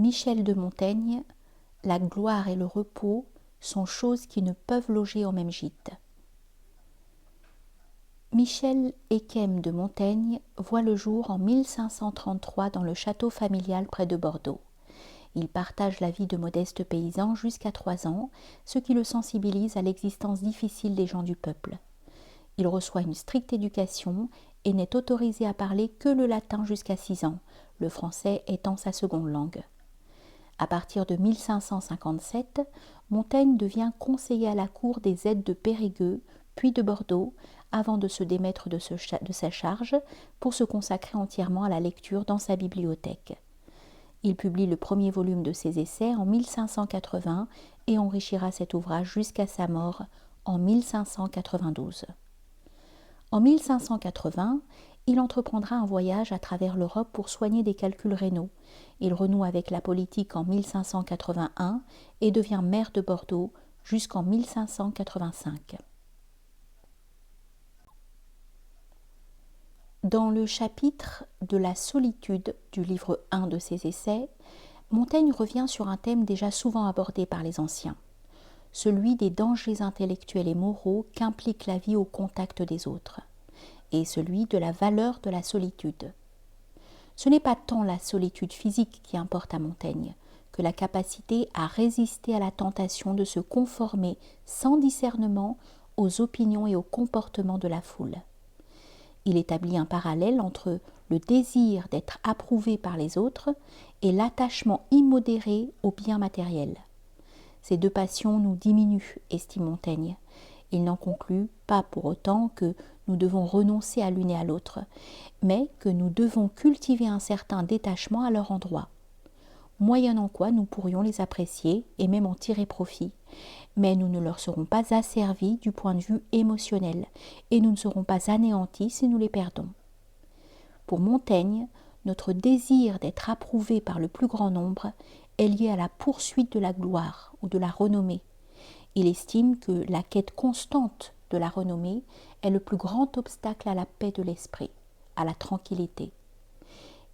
Michel de Montaigne, la gloire et le repos sont choses qui ne peuvent loger au même gîte. Michel Eyquem de Montaigne voit le jour en 1533 dans le château familial près de Bordeaux. Il partage la vie de modestes paysans jusqu'à 3 ans, ce qui le sensibilise à l'existence difficile des gens du peuple. Il reçoit une stricte éducation et n'est autorisé à parler que le latin jusqu'à 6 ans, le français étant sa seconde langue. À partir de 1557, Montaigne devient conseiller à la cour des aides de Périgueux, puis de Bordeaux, avant de se démettre de sa charge pour se consacrer entièrement à la lecture dans sa bibliothèque. Il publie le premier volume de ses essais en 1580 et enrichira cet ouvrage jusqu'à sa mort en 1592. En 1580, il entreprendra un voyage à travers l'Europe pour soigner des calculs rénaux. Il renoue avec la politique en 1581 et devient maire de Bordeaux jusqu'en 1585. Dans le chapitre de la solitude du livre 1 de ses essais, Montaigne revient sur un thème déjà souvent abordé par les anciens, celui des dangers intellectuels et moraux qu'implique la vie au contact des autres, et celui de la valeur de la solitude. Ce n'est pas tant la solitude physique qui importe à Montaigne que la capacité à résister à la tentation de se conformer sans discernement aux opinions et aux comportements de la foule. Il établit un parallèle entre le désir d'être approuvé par les autres et l'attachement immodéré aux biens matériels. Ces deux passions nous diminuent, estime Montaigne. Il n'en conclut pas pour autant que nous devons renoncer à l'une et à l'autre, mais que nous devons cultiver un certain détachement à leur endroit, moyennant quoi nous pourrions les apprécier et même en tirer profit. Mais nous ne leur serons pas asservis du point de vue émotionnel, et nous ne serons pas anéantis si nous les perdons. Pour Montaigne, notre désir d'être approuvé par le plus grand nombre est lié à la poursuite de la gloire ou de la renommée. Il estime que la quête constante de la renommée est le plus grand obstacle à la paix de l'esprit, à la tranquillité.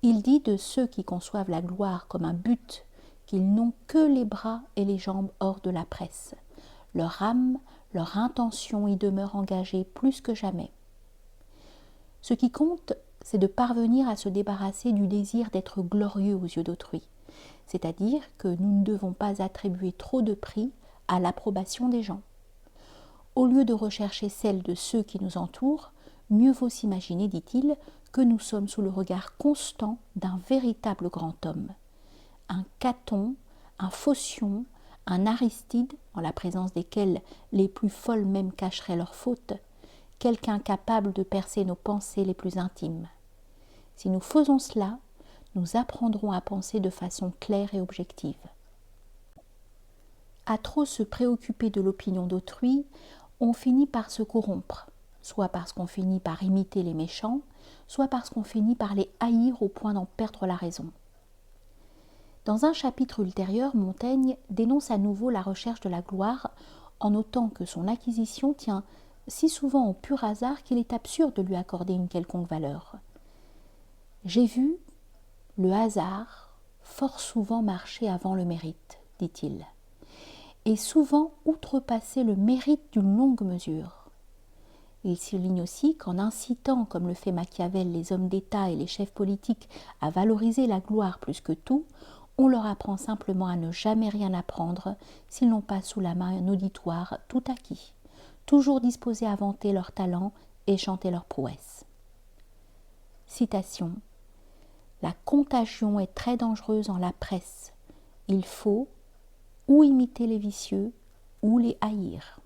Il dit de ceux qui conçoivent la gloire comme un but qu'ils n'ont que les bras et les jambes hors de la presse. Leur âme, leur intention y demeure engagée plus que jamais. Ce qui compte, c'est de parvenir à se débarrasser du désir d'être glorieux aux yeux d'autrui, c'est-à-dire que nous ne devons pas attribuer trop de prix à l'approbation des gens. Au lieu de rechercher celle de ceux qui nous entourent, mieux vaut s'imaginer, dit-il, que nous sommes sous le regard constant d'un véritable grand homme. Un Caton, un Phocion, un Aristide, en la présence desquels les plus folles même cacheraient leurs fautes, quelqu'un capable de percer nos pensées les plus intimes. Si nous faisons cela, nous apprendrons à penser de façon claire et objective. À trop se préoccuper de l'opinion d'autrui, on finit par se corrompre, soit parce qu'on finit par imiter les méchants, soit parce qu'on finit par les haïr au point d'en perdre la raison. Dans un chapitre ultérieur, Montaigne dénonce à nouveau la recherche de la gloire en notant que son acquisition tient si souvent au pur hasard qu'il est absurde de lui accorder une quelconque valeur. J'ai vu le hasard fort souvent marcher avant le mérite, dit-il, et souvent outrepasser le mérite d'une longue mesure. Il souligne aussi qu'en incitant, comme le fait Machiavel, les hommes d'État et les chefs politiques à valoriser la gloire plus que tout, on leur apprend simplement à ne jamais rien apprendre s'ils n'ont pas sous la main un auditoire tout acquis, toujours disposés à vanter leur talent et chanter leurs prouesses. Citation. La contagion est très dangereuse en la presse. Il faut ou imiter les vicieux ou les haïr.